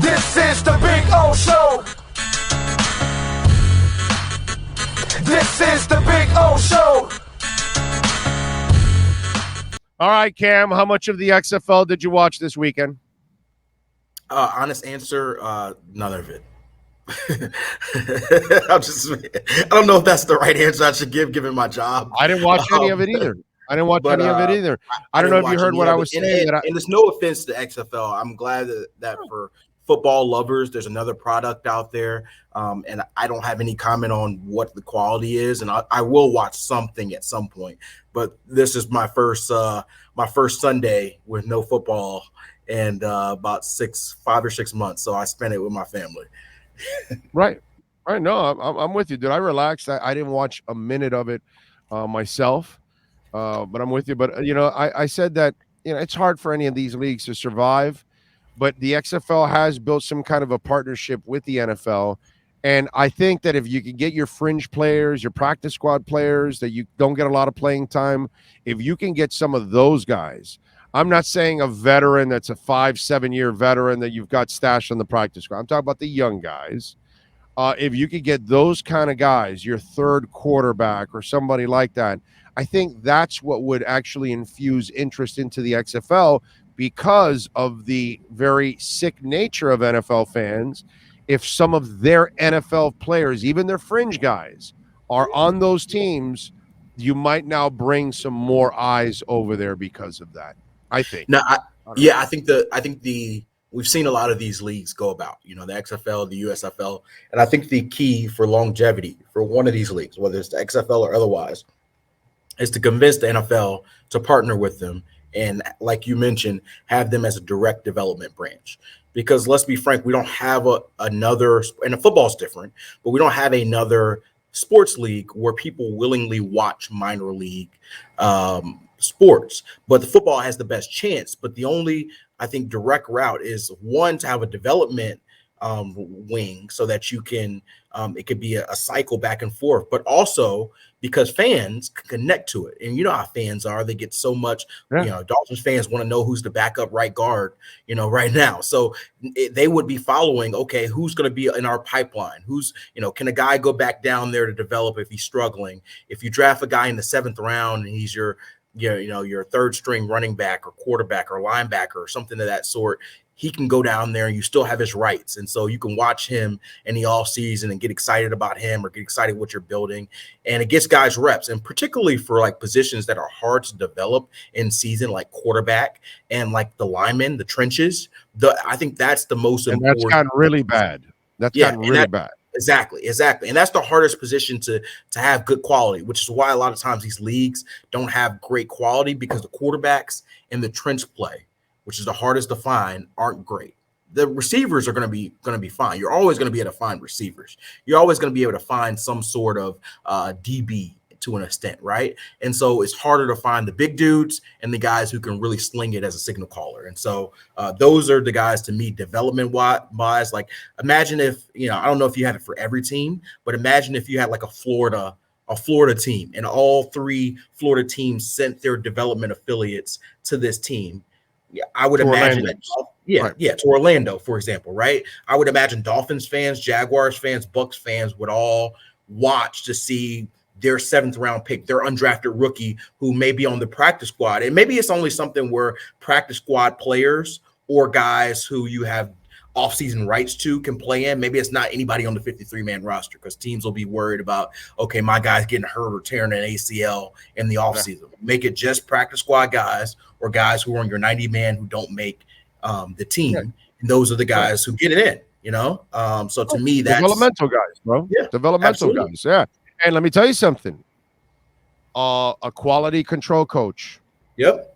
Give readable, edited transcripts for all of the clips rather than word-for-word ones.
This is the Big O Show. This is the Big O Show. All right, Cam, how much of the XFL did you watch this weekend? Honest answer, none of it. I don't know if that's the right answer I should give given my job. I didn't watch any of it either. I don't know if you heard what I was saying. And there's no offense to XFL. I'm glad that for football lovers, there's another product out there. And I don't have any comment on what the quality is. And I will watch something at some point. But this is my first Sunday with no football and about 5 or 6 months. So I spent it with my family. Right. No, I'm with you, dude. I relaxed. I didn't watch a minute of it myself. But I'm with you. But, I said that, it's hard for any of these leagues to survive. But the XFL has built some kind of a partnership with the NFL. And I think that if you can get your fringe players, your practice squad players that you don't get a lot of playing time, if you can get some of those guys, I'm not saying a veteran that's a 5-7 year veteran that you've got stashed on the practice squad. I'm talking about the young guys. If you could get those kind of guys, your third quarterback or somebody like that, I think that's what would actually infuse interest into the XFL because of the very sick nature of NFL fans. If some of their NFL players, even their fringe guys, are on those teams, you might now bring some more eyes over there because of that. I think. No, I think we've seen a lot of these leagues go about, the XFL, the USFL, and I think the key for longevity for one of these leagues, whether it's the XFL or otherwise, is to convince the NFL to partner with them and, like you mentioned, have them as a direct development branch. Because let's be frank, we don't have another, and the football's different, but we don't have another sports league where people willingly watch minor league sports. But the football has the best chance. But the only, I think, direct route is one, to have a development wing so that you can, it could be a cycle back and forth, but also because fans can connect to it. And you know how fans are, they get so much, Dolphins fans want to know who's the backup right guard, right now. So they would be following, okay, who's going to be in our pipeline? Who's, can a guy go back down there to develop if he's struggling? If you draft a guy in the 7th round and he's your third string running back or quarterback or linebacker or something of that sort, he can go down there and you still have his rights. And so you can watch him in the off season and get excited about him or get excited what you're building. And it gets guys reps. And particularly for like positions that are hard to develop in season, like quarterback and like the linemen, the trenches, I think that's the most important. That's gotten really bad. Gotten really bad. Exactly. And that's the hardest position to have good quality, which is why a lot of times these leagues don't have great quality, because the quarterbacks and the trench play, which is the hardest to find, aren't great. The receivers are going to be fine. You're always going to be able to find receivers. You're always going to be able to find some sort of DB to an extent, right? And so it's harder to find the big dudes and the guys who can really sling it as a signal caller. And so those are the guys, to me, development wise. Like, imagine if, I don't know if you had it for every team, but imagine if you had like a Florida team and all 3 Florida teams sent their development affiliates to this team. Yeah, I would imagine that. To Orlando, for example, right? I would imagine Dolphins fans, Jaguars fans, Bucks fans would all watch to see their 7th round pick, their undrafted rookie who may be on the practice squad. And maybe it's only something where practice squad players or guys who you have offseason rights to can play in. Maybe it's not anybody on the 53-man roster, because teams will be worried about, okay, my guy's getting hurt or tearing an ACL in the offseason. Yeah. Make it just practice squad guys or guys who are on your 90-man who don't make the team. Yeah. And those are the guys who get it in, So to me, that's developmental guys, bro. Yeah, developmental guys. Yeah. And let me tell you something. A quality control coach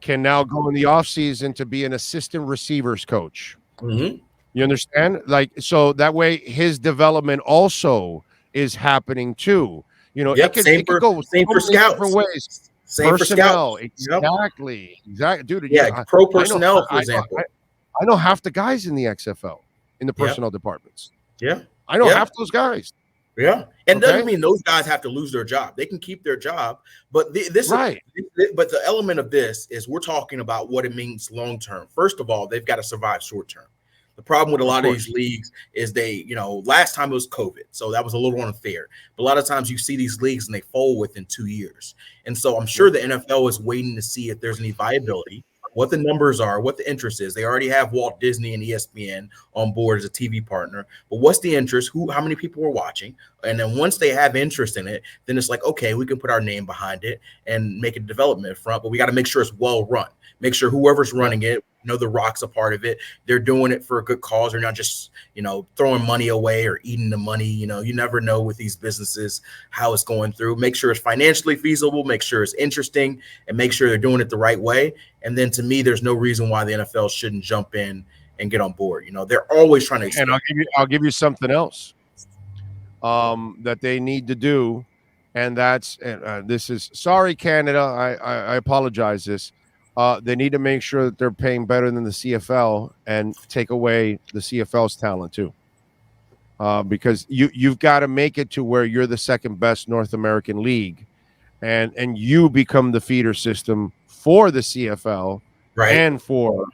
can now go in the offseason to be an assistant receivers coach. Mm-hmm. You understand? Like, so that way his development also is happening too. It could go same for scouts. Different ways. Same personnel, for scouts. Exactly. Dude. Yeah, pro personnel, for example. I know half the guys in the XFL in the personnel departments. Yeah. I know half those guys. Yeah. And doesn't mean those guys have to lose their job. They can keep their job. But but the element of this is we're talking about what it means long term. First of all, they've got to survive short term. The problem with a lot of these leagues is they, last time it was COVID, so that was a little unfair. But a lot of times you see these leagues and they fold within 2 years. And so I'm sure the NFL is waiting to see if there's any viability, what the numbers are, what the interest is. They already have Walt Disney and ESPN on board as a TV partner. But what's the interest? How many people are watching? And then once they have interest in it, then it's like, okay, we can put our name behind it and make a development front. But we got to make sure it's well run. Make sure whoever's running it, the Rock's a part of it. They're doing it for a good cause. They're not just, throwing money away or eating the money. You never know with these businesses how it's going through. Make sure it's financially feasible. Make sure it's interesting, and make sure they're doing it the right way. And then to me, there's no reason why the NFL shouldn't jump in and get on board. They're always trying to expand. And I'll give you something else that they need to do, and that's this is sorry, Canada. I apologize. They need to make sure that they're paying better than the CFL and take away the CFL's talent too, because you've got to make it to where you're the second best North American league, and you become the feeder system for the CFL, right, and for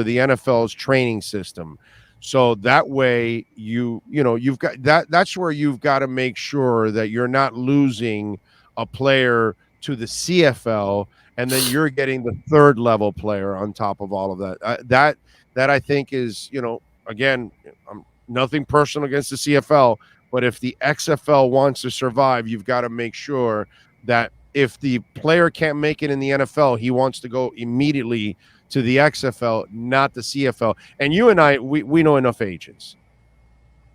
the NFL's training system. So that way you've got that's where you've got to make sure that you're not losing a player to the CFL, and then you're getting the third level player on top of all of that. That I think is, again, nothing personal against the CFL, but if the XFL wants to survive, you've got to make sure that if the player can't make it in the NFL, he wants to go immediately to the XFL, not the CFL. And you and I, we know enough agents.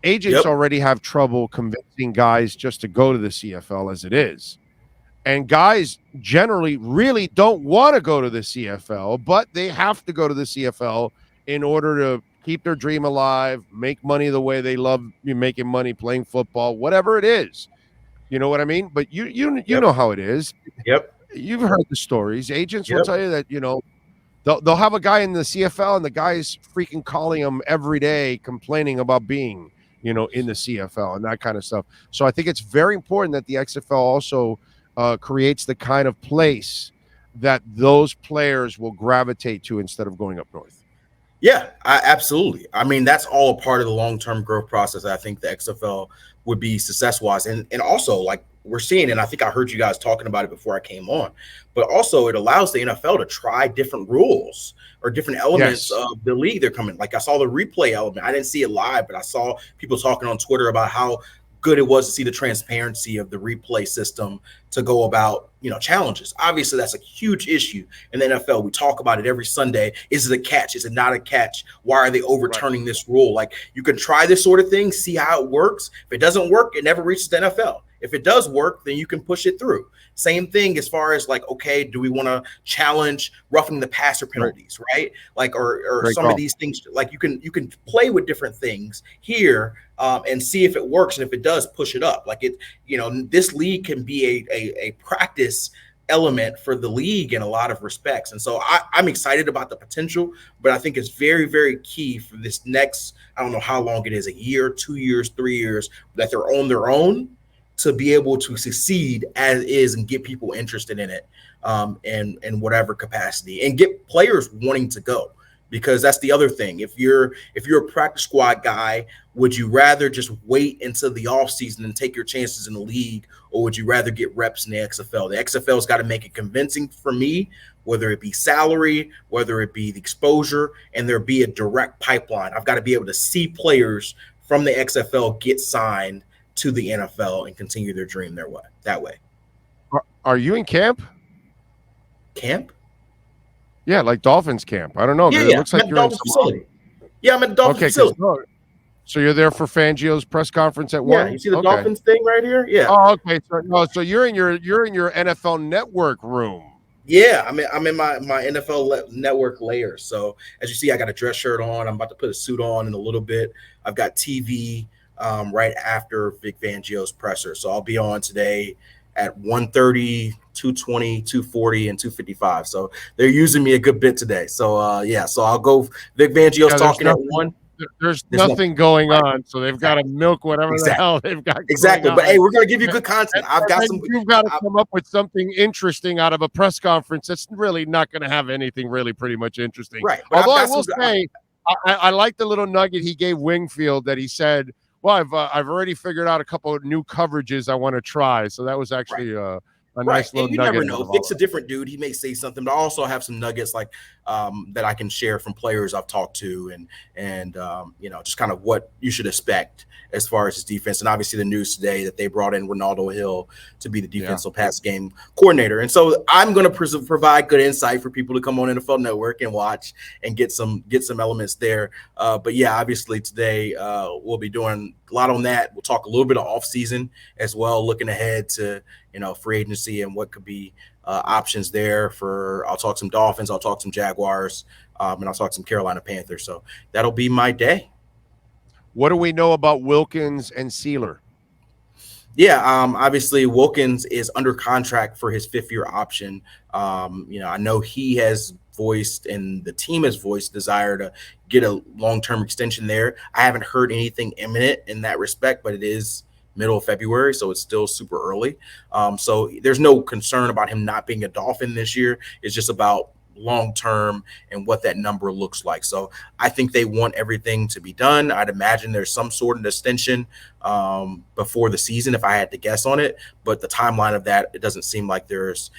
Agents already have trouble convincing guys just to go to the CFL as it is. And guys generally really don't want to go to the CFL, but they have to go to the CFL in order to keep their dream alive, make money the way they love making money playing football, whatever it is. You know what I mean? But you know how it is. Yep. You've heard the stories. Agents will tell you that, they'll have a guy in the CFL and the guy's freaking calling them every day, complaining about being, in the CFL and that kind of stuff. So I think it's very important that the XFL also creates the kind of place that those players will gravitate to instead of going up north. Yeah, absolutely. I mean, that's all a part of the long-term growth process. I think the XFL would be success-wise. And also, like we're seeing, and I think I heard you guys talking about it before I came on, but also it allows the NFL to try different rules or different elements of the league they're coming. Like I saw the replay element. I didn't see it live, but I saw people talking on Twitter about how good it was to see the transparency of the replay system to go about, challenges. Obviously, that's a huge issue in the NFL. We talk about it every Sunday. Is it a catch? Is it not a catch? Why are they overturning this rule? Like, you can try this sort of thing, see how it works. If it doesn't work, it never reaches the NFL. If it does work, then you can push it through. Same thing as far as like, okay, do we want to challenge roughing the passer penalties, right? Like, or some of these things, like you can play with different things here and see if it works, and if it does, push it up. Like this league can be a practice element for the league in a lot of respects. And so I'm excited about the potential, but I think it's very, very key for this next, I don't know how long it is, a year, 2 years, 3 years, that they're on their own to be able to succeed as is and get people interested in it in whatever capacity, and get players wanting to go. Because that's the other thing. If you're a practice squad guy, would you rather just wait until the offseason and take your chances in the league, or would you rather get reps in the XFL? The XFL's got to make it convincing for me, whether it be salary, whether it be the exposure, and there be a direct pipeline. I've got to be able to see players from the XFL get signed to the NFL and continue their dream that way. Are you in camp? Camp? Yeah, like Dolphins camp. I don't know. Yeah, It looks like I'm at the you're in Dolphins facility. Yeah, I'm at the Dolphins facility. So you're there for Fangio's press conference at 1? Yeah, you see the Dolphins thing right here? Yeah. Oh, okay. So you're in your NFL Network room. Yeah, I'm in my NFL Network layer. So as you see, I got a dress shirt on. I'm about to put a suit on in a little bit. I've got TV right after Vic Fangio's presser. So I'll be on today at 1:30, 2:20, 2:40, and 2:55. So they're using me a good bit today. So so I'll go. Vic Fangio's talking at 1. There's nothing going on, so they've got to milk whatever the hell they've got. Exactly, but hey, we're gonna give you good content. You've got to come up with something interesting out of a press conference that's really not going to have anything really pretty much interesting. Right. Although I will say, I like the little nugget he gave Wingfield that he said, "Well, I've already figured out a couple of new coverages I want to try." So that was Right. actually a Right. nice little And you nugget. never know. Vic's a different dude. He may say something, but I also have some nuggets like that I can share from players I've talked to and just kind of what you should expect as far as his defense. And obviously the news today that they brought in Ronaldo Hill to be the defensive pass game coordinator. And so I'm going to provide good insight for people to come on NFL Network and watch and get some elements there. But yeah, obviously today we'll be doing a lot on that. We'll talk a little bit of off season as well, looking ahead to free agency and what could be options there for. I'll talk some Dolphins, I'll talk some Jaguars, and I'll talk some Carolina Panthers. So that'll be my day. What do we know about Wilkins and Sealer? Yeah, obviously Wilkins is under contract for his 5th-year option. I know he has voiced and the team has voiced desire to get a long-term extension there. I haven't heard anything imminent in that respect, but it is middle of February, so it's still super early. So there's no concern about him not being a Dolphin this year. It's just about long-term and what that number looks like. So I think they want everything to be done. I'd imagine there's some sort of extension before the season if I had to guess on it, but the timeline of that, it doesn't seem like there's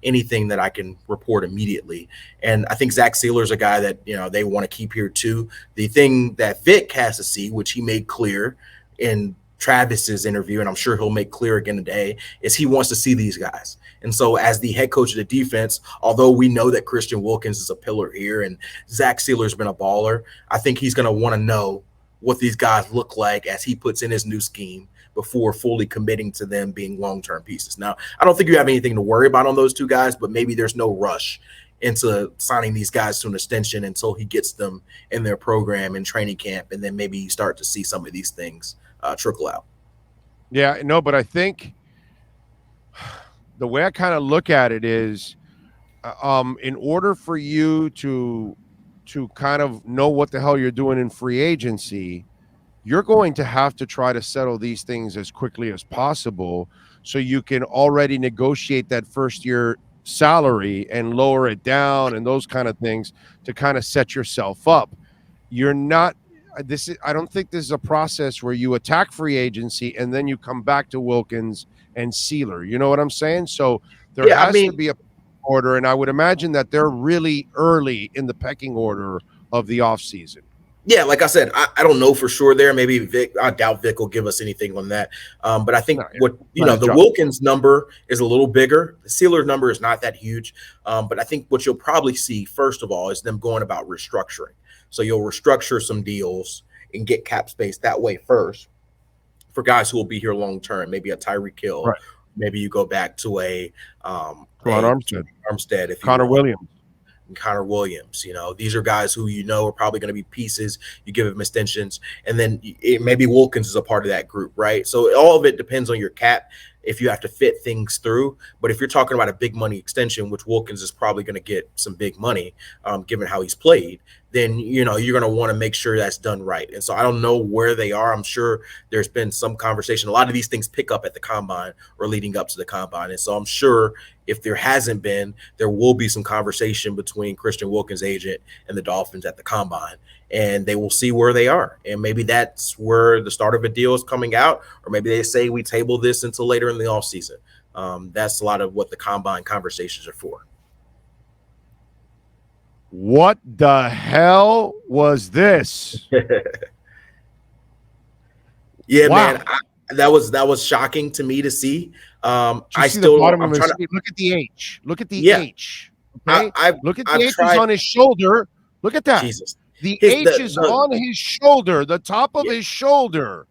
anything that I can report immediately. And I think Zach Sealer's a guy that they want to keep here too. The thing that Vic has to see, which he made clear in Travis's interview, and I'm sure he'll make clear again today, is he wants to see these guys. And so as the head coach of the defense, although we know that Christian Wilkins is a pillar here and Zach Sealer's been a baller, I think he's going to want to know what these guys look like as he puts in his new scheme before fully committing to them being long-term pieces. Now, I don't think you have anything to worry about on those two guys, but maybe there's no rush into signing these guys to an extension until he gets them in their program in training camp, and then maybe you start to see some of these things trickle out. Yeah, no, but I think the way I kind of look at it is in order for you to kind of know what the hell you're doing in free agency, you're going to have to try to settle these things as quickly as possible so you can already negotiate that first year salary and lower it down and those kind of things to kind of set yourself up. You're not I don't think this is a process where you attack free agency and then you come back to Wilkins and Sealer. You know what I'm saying? So there has to be a order, and I would imagine that they're really early in the pecking order of the offseason. Yeah, like I said, I don't know for sure there. Maybe Vic, I doubt Vic will give us anything on that. But I think the Wilkins number is a little bigger. The Sealer number is not that huge. But I think what you'll probably see, first of all, is them going about restructuring. So you'll restructure some deals and get cap space that way first for guys who will be here long term. Maybe a Tyreek Hill. Right. Maybe you go back to a Armstead, if Connor Williams. Connor Williams, these are guys who are probably going to be pieces. You give them extensions, and then maybe Wilkins is a part of that group, right? So all of it depends on your cap if you have to fit things through. But if you're talking about a big money extension, which Wilkins is probably going to get some big money, given how he's played, then you're going to want to make sure that's done right. And so I don't know where they are. I'm sure there's been some conversation. A lot of these things pick up at the combine or leading up to the combine. And so I'm sure if there hasn't been, there will be some conversation between Christian Wilkins' agent and the Dolphins at the combine, and they will see where they are. And maybe that's where the start of a deal is coming out, or maybe they say we table this until later in the offseason. That's a lot of what the combine conversations are for. What the hell was this? Yeah, wow. Man, that was shocking to me to see. I still look at the H. Look at the H. Okay, look at the H is on his shoulder. Look at that. Jesus. The H is on his shoulder, the top of his shoulder.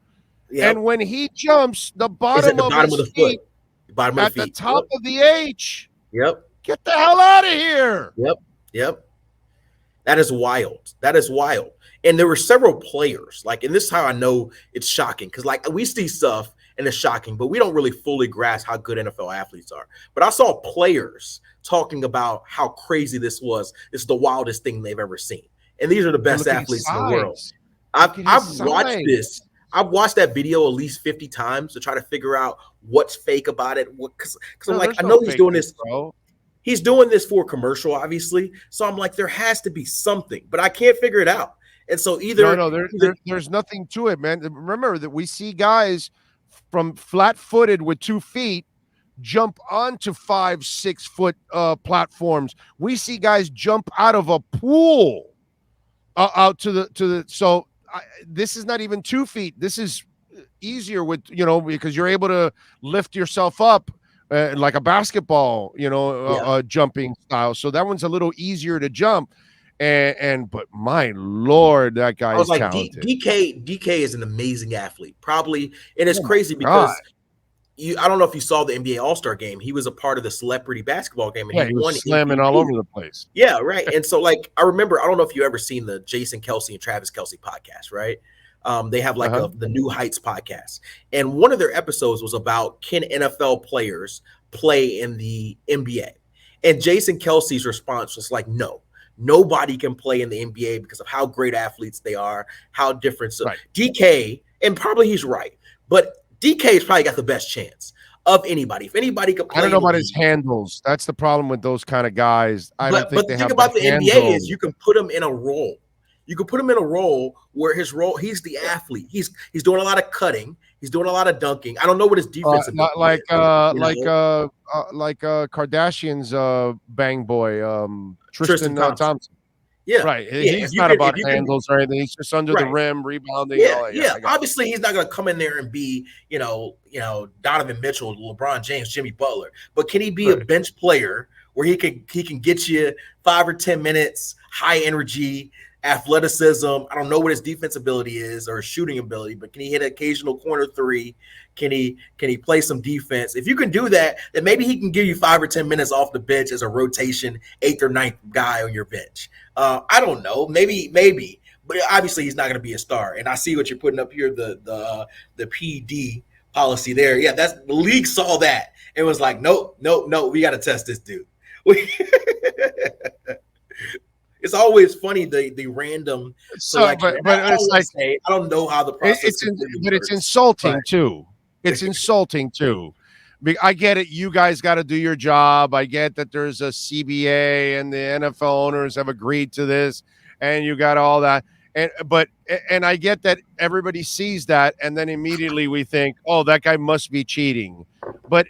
Yep. And when he jumps, the bottom of the feet, at the top of the H. Yep. Get the hell out of here. Yep. That is wild. And there were several players, and this is how I know it's shocking, because we see stuff and it's shocking, but we don't really fully grasp how good NFL athletes are. But I saw players talking about how crazy this was. This is the wildest thing they've ever seen. And these are the best athletes in the world. I've watched this. I've watched that video at least 50 times to try to figure out what's fake about it. Because I'm I know he's doing this, bro. He's doing this for a commercial, obviously. So I'm there has to be something, but I can't figure it out. And so there's nothing to it, man. Remember that we see guys from flat-footed with 2 feet jump onto 5-6 foot platforms. We see guys jump out of a pool out to the. So this is not even 2 feet. This is easier with because you're able to lift yourself up like a basketball, jumping style. So that one's a little easier to jump. But my Lord, that guy is talented. DK is an amazing athlete, probably, and it's crazy because I don't know if you saw the NBA All-Star game. He was a part of the celebrity basketball game, and he won slamming MVP. all over the place. Yeah, right. And so, like, I remember, I don't know if you ever seen the Jason Kelsey and Travis Kelsey podcast, right? They have like the New Heights podcast, and one of their episodes was about can NFL players play in the NBA, and Jason Kelsey's response was like, no. Nobody can play in the NBA because of how great athletes they are, how different. So DK, and probably he's right, but DK's probably got the best chance of anybody. If anybody could play, I don't know about his handles. That's the problem with those kind of guys. But the thing about the NBA is you can put him in a role. You can put him in a role where he's the athlete. He's doing a lot of cutting. He's doing a lot of dunking. I don't know what his defense is. Like Kardashian's bang boy, Tristan Thompson. Yeah, right. He's not about handles or anything. He's just under the rim, rebounding. Yeah. Obviously, he's not going to come in there and be, Donovan Mitchell, LeBron James, Jimmy Butler. But can he be a bench player where he can get you 5 or 10 minutes, high energy, athleticism? I don't know what his defense ability is or his shooting ability, but can he hit an occasional corner three? Can he play some defense? If you can do that, then maybe he can give you 5 or 10 minutes off the bench as a rotation 8th or 9th guy on your bench. I don't know, maybe, but obviously he's not going to be a star. And I see what you're putting up here, the PD policy there. Yeah, that's the league saw that and was like, nope, we got to test this dude. It's always funny the random selection. But it's like I don't know how the process. It's insulting too. It's insulting too. I get it. You guys got to do your job. I get that there's a CBA and the NFL owners have agreed to this, and you got all that. And I get that everybody sees that, and then immediately we think, oh, that guy must be cheating. But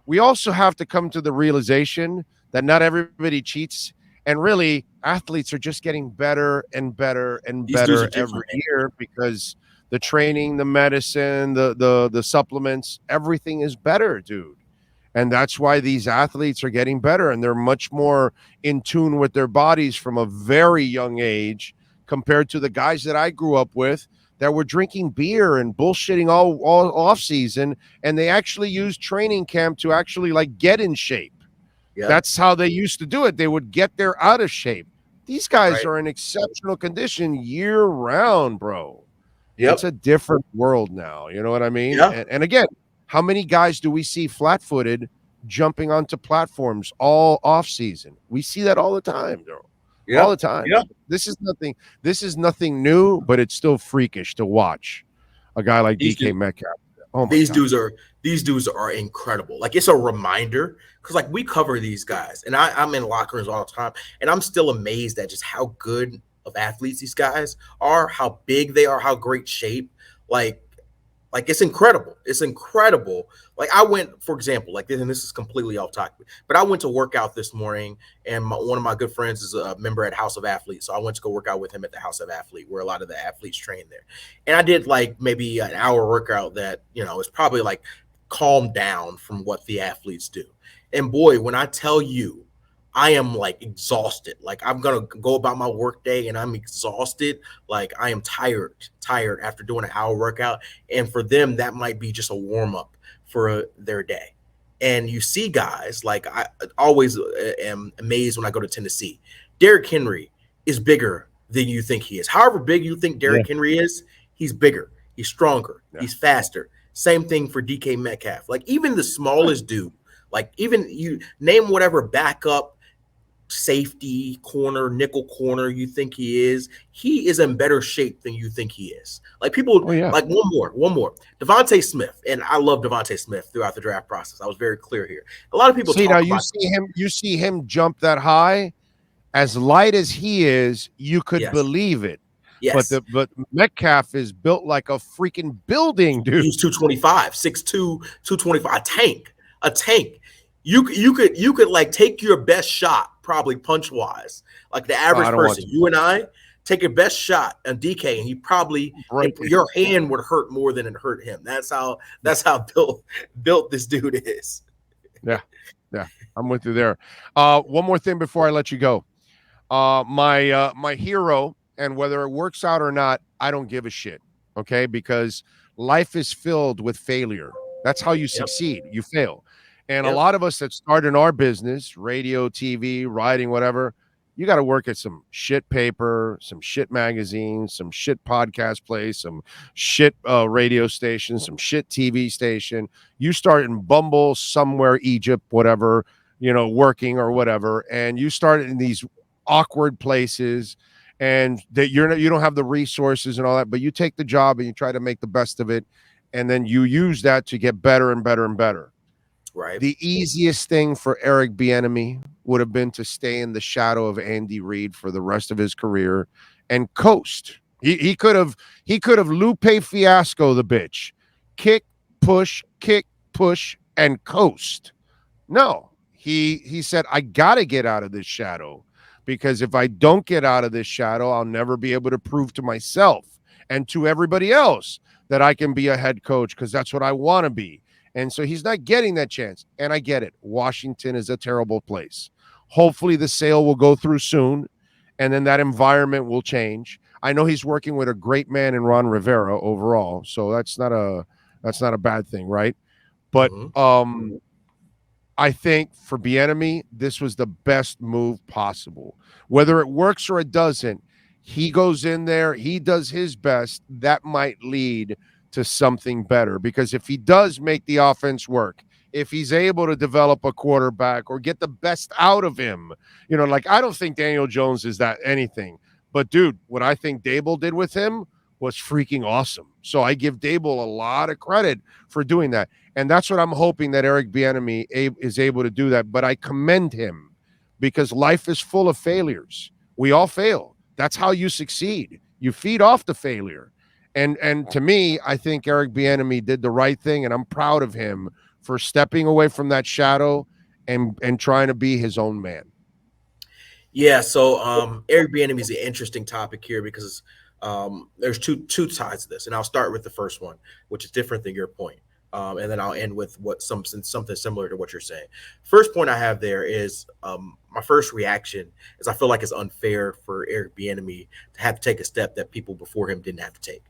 we also have to come to the realization that not everybody cheats. And really, athletes are just getting better and better and better every year because the training, the medicine, the supplements, everything is better, dude. And that's why these athletes are getting better, and they're much more in tune with their bodies from a very young age compared to the guys that I grew up with that were drinking beer and bullshitting all off season, and they actually used training camp to actually like get in shape. Yeah. That's how they used to do it. They would get their out of shape. These guys are in exceptional condition year round, bro. Yep. It's a different world now. You know what I mean? Yeah. And again, how many guys do we see flat-footed jumping onto platforms all off season? We see that all the time, bro. All the time. Yep. This is nothing new, but it's still freakish to watch a guy like DK Metcalf. Oh my God. These dudes are incredible. Like, it's a reminder because like we cover these guys, and I'm in locker rooms all the time, and I'm still amazed at just how good of athletes these guys are, how big they are, how great shape. Like it's incredible. It's incredible. Like I went, for example, like this, and this is completely off topic, but I went to work out this morning, and one of my good friends is a member at House of Athletes. So I went to go work out with him at the House of Athlete, where a lot of the athletes train there. And I did like maybe an hour workout that, is probably like calmed down from what the athletes do. And boy, when I tell you, I am like exhausted. Like I'm going to go about my work day and I'm exhausted. Like I am tired after doing an hour workout. And for them, that might be just a warm up for their day. And you see guys, like I always am amazed when I go to Tennessee. Derrick Henry is bigger than you think he is. However big you think Derrick Henry is, he's bigger, he's stronger, he's faster. Same thing for DK Metcalf. Like even the smallest dude, like even you name whatever backup, safety, corner, nickel corner you think he is in better shape than you think he is. Like people like one more. Devontae Smith, and I love Devontae Smith throughout the draft process. I was very clear here. A lot of people you see him jump that high, as light as he is, you could believe it. Yes. But Metcalf is built like a freaking building, dude. He's 225, 6'2", 225, a tank. You could like take your best shot, probably punch wise, like the average person. You and I take your best shot on DK, and he probably your hand would hurt more than it hurt him. That's how built this dude is. Yeah, I'm with you there. One more thing before I let you go. My hero, and whether it works out or not, I don't give a shit. Okay, because life is filled with failure. That's how you succeed. You fail. And a lot of us that start in our business, radio, TV, writing, whatever, you got to work at some shit paper, some shit magazines, some shit podcast place, some shit radio station, some shit TV station. You start in Bumble, somewhere, Egypt, whatever, working or whatever. And you start in these awkward places, and that you don't have the resources and all that, but you take the job and you try to make the best of it. And then you use that to get better and better and better. Right. The easiest thing for Eric Bieniemy would have been to stay in the shadow of Andy Reid for the rest of his career and coast. He could have Lupe Fiasco the bitch. Kick, push, and coast. No. He said, I gotta get out of this shadow, because if I don't get out of this shadow, I'll never be able to prove to myself and to everybody else that I can be a head coach, because that's what I want to be. And so he's not getting that chance. And I get it. Washington is a terrible place. Hopefully the sale will go through soon, and then that environment will change. I know he's working with a great man in Ron Rivera overall, so that's not a bad thing, right? But I think for Bieniemy, this was the best move possible. Whether it works or it doesn't, he goes in there, he does his best. That might lead to something better, because if he does make the offense work, if he's able to develop a quarterback or get the best out of him, like, I don't think Daniel Jones is that anything, but dude, what I think Dable did with him was freaking awesome. So I give Dable a lot of credit for doing that. And that's what I'm hoping, that Eric Bieniemy is able to do that. But I commend him, because life is full of failures. We all fail. That's how you succeed. You feed off the failure. And to me, I think Eric Bieniemy did the right thing, and I'm proud of him for stepping away from that shadow and trying to be his own man. Yeah, so Eric Bieniemy is an interesting topic here, because there's two sides to this, and I'll start with the first one, which is different than your point, and then I'll end with something similar to what you're saying. First point I have there is my first reaction is I feel like it's unfair for Eric Bieniemy to have to take a step that people before him didn't have to take.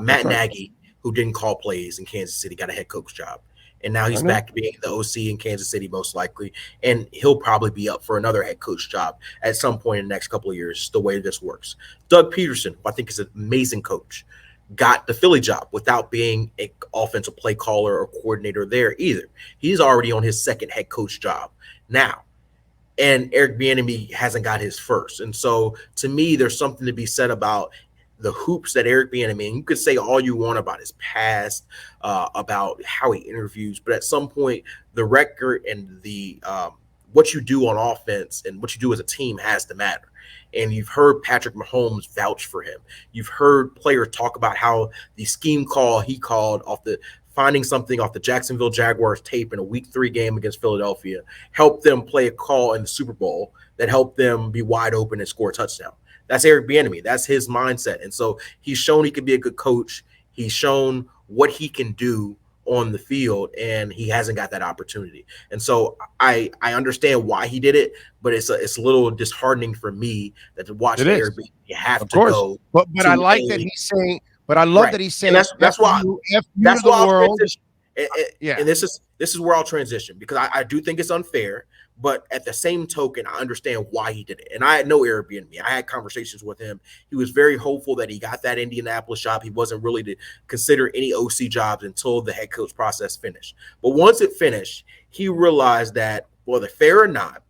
Matt Nagy, who didn't call plays in Kansas City, got a head coach job. And now he's back to being the OC in Kansas City, most likely. And he'll probably be up for another head coach job at some point in the next couple of years, the way this works. Doug Peterson, who I think is an amazing coach, got the Philly job without being an offensive play caller or coordinator there either. He's already on his second head coach job now. And Eric Bieniemy hasn't got his first. And so, to me, there's something to be said about the hoops that Eric Bieniemy, you could say all you want about his past, about how he interviews, but at some point, the record and the what you do on offense and what you do as a team has to matter. And you've heard Patrick Mahomes vouch for him. You've heard players talk about how the scheme call he called finding something off the Jacksonville Jaguars tape in a Week 3 game against Philadelphia helped them play a call in the Super Bowl that helped them be wide open and score a touchdown. That's Eric Bieniemy. That's his mindset. And so he's shown he can be a good coach. He's shown what he can do on the field, and he hasn't got that opportunity. And so I understand why he did it, but it's a little disheartening for me that to watch Eric Bieniemy, you have to go. But I like that he's saying, but I love that he's saying, and that's why I'll transition. Yeah. And this is where I'll transition, because I do think it's unfair. But at the same token, I understand why he did it. And I know Eric Bieniemy. I had conversations with him. He was very hopeful that he got that Indianapolis job. He wasn't really to consider any OC jobs until the head coach process finished. But once it finished, he realized that, whether fair or not,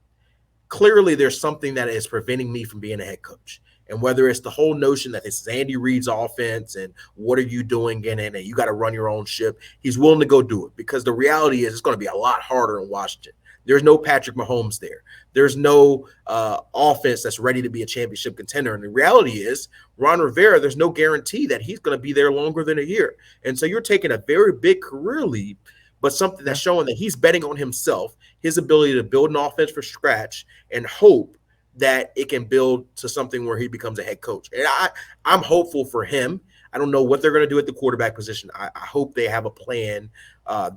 clearly there's something that is preventing me from being a head coach. And whether it's the whole notion that this is Andy Reid's offense and what are you doing in it and you got to run your own ship, he's willing to go do it, because the reality is it's going to be a lot harder in Washington. There's no Patrick Mahomes there. There's no offense that's ready to be a championship contender. And the reality is, Ron Rivera, there's no guarantee that he's going to be there longer than a year. And so you're taking a very big career leap, but something that's showing that he's betting on himself, his ability to build an offense from scratch and hope that it can build to something where he becomes a head coach. And I'm hopeful for him. I don't know what they're going to do at the quarterback position. I hope they have a plan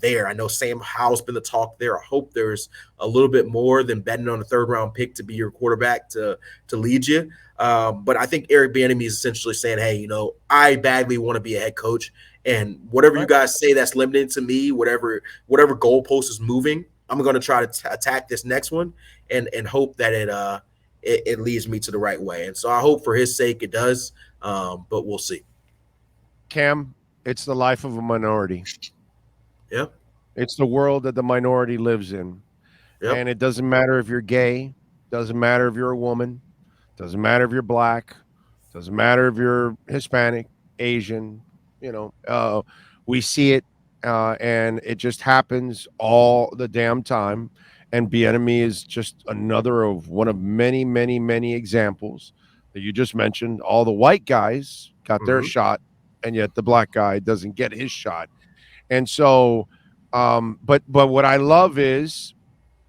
there. I know Sam Howell's been the talk there. I hope there's a little bit more than betting on a third-round pick to be your quarterback to lead you. But I think Eric Bieniemy is essentially saying, hey, you know, I badly want to be a head coach. And whatever you guys say that's limiting to me, whatever goalpost is moving, I'm going to try to attack this next one and hope that it leads me to the right way. And so I hope for his sake it does, but we'll see. Cam, it's the life of a minority. Yep. It's the world that the minority lives in. Yep. And it doesn't matter if you're gay, doesn't matter if you're a woman, doesn't matter if you're black, doesn't matter if you're Hispanic, Asian, you know, we see it and it just happens all the damn time. And Bieniemy is just another of one of many, many, many examples that you just mentioned. All the white guys got their shot, and yet the black guy doesn't get his shot. And so, but what I love is,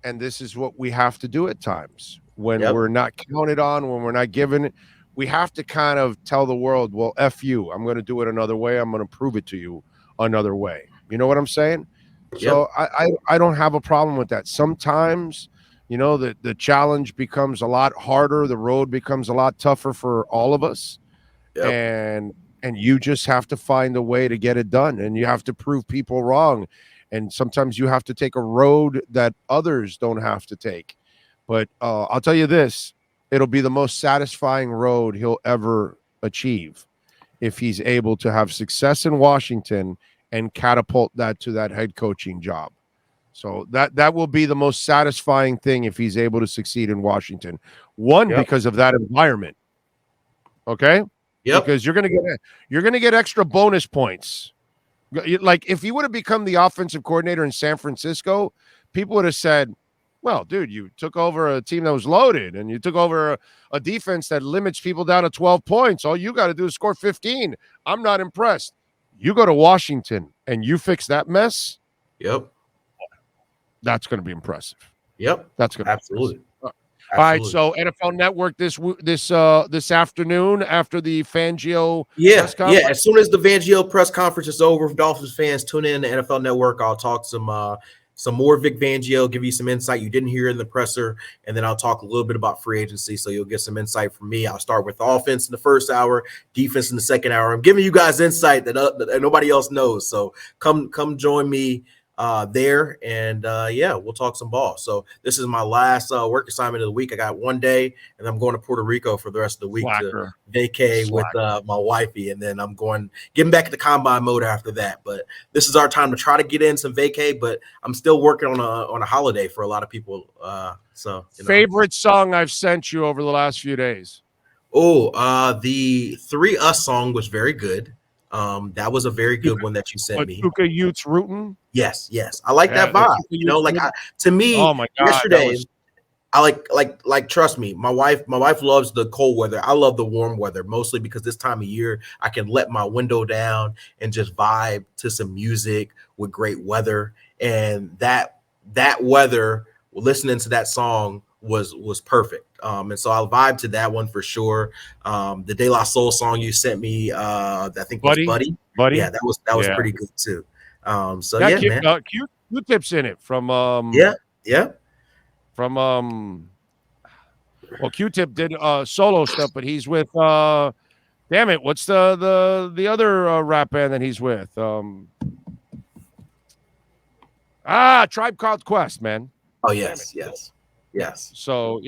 and this is what we have to do at times when we're not counted on, when we're not given it, we have to kind of tell the world, well, F you, I'm going to do it another way. I'm going to prove it to you another way. You know what I'm saying? So I don't have a problem with that. Sometimes, you know, the challenge becomes a lot harder. The road becomes a lot tougher for all of us. And you just have to find a way to get it done. And you have to prove people wrong. And sometimes you have to take a road that others don't have to take. But I'll tell you this, it'll be the most satisfying road he'll ever achieve if he's able to have success in Washington and catapult that to that head coaching job. So that will be the most satisfying thing if he's able to succeed in Washington. One, because of that environment. Okay? Because you're gonna get extra bonus points. Like if he would have become the offensive coordinator in San Francisco, people would have said, well, dude, you took over a team that was loaded and you took over a defense that limits people down to 12 points. All you got to do is score 15. I'm not impressed. You go to Washington and you fix that mess. That's going to be impressive. That's going to absolutely. All right, so NFL Network this afternoon after the Fangio press conference. As soon as the Fangio press conference is over, Dolphins fans tune in to NFL Network. I'll talk some more Vic Fangio, give you some insight you didn't hear in the presser, and then I'll talk a little bit about free agency, so you'll get some insight from me. I'll start with offense in the first hour, defense in the second hour. I'm giving you guys insight that nobody else knows, so come join me there, and we'll talk some ball. So this is my last work assignment of the week. I got one day, and I'm going to Puerto Rico for the rest of the week to vacay with my wifey, and then I'm getting back into combine mode after that. But this is our time to try to get in some vacay, but I'm still working on a holiday for a lot of people. So favorite song I've sent you over the last few days? The 3 Us song was very good. That was a very good one that you sent me. Tuka Utes Rootin'? Yes. I like that vibe. You know, like to me, oh my God, yesterday, I like trust me, my wife loves the cold weather. I love the warm weather, mostly because this time of year I can let my window down and just vibe to some music with great weather. And that weather, listening to that song was perfect. And so I'll vibe to that one for sure. The De La Soul song you sent me, I think was Buddy. Yeah, that was pretty good too. Man. Q-Tip's in it from from Q-Tip did solo stuff, but he's with damn it, what's the other rap band that he's with? Tribe Called Quest, man. Oh yes. So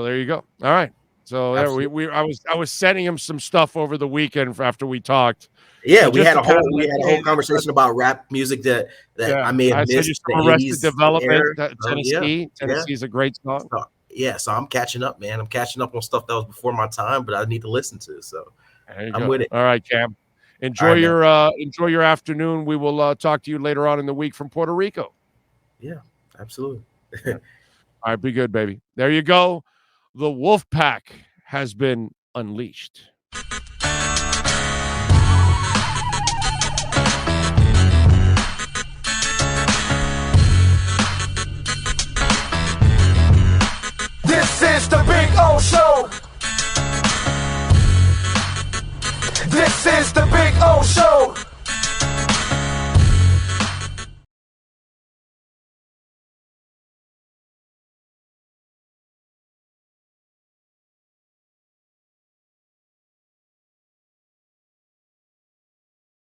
there you go. All right. So there I was sending him some stuff over the weekend after we talked. Yeah, we had a whole conversation about rap music that I may have missed. Arrested Development, Tennessee. Tennessee is a great song. So I'm catching up, man. I'm catching up on stuff that was before my time, but I need to listen to. So I'm with it. All right, Cam. Enjoy your afternoon. We will talk to you later on in the week from Puerto Rico. Yeah, absolutely. All right, be good, baby. There you go. The Wolf Pack has been unleashed. This is the Big O Show.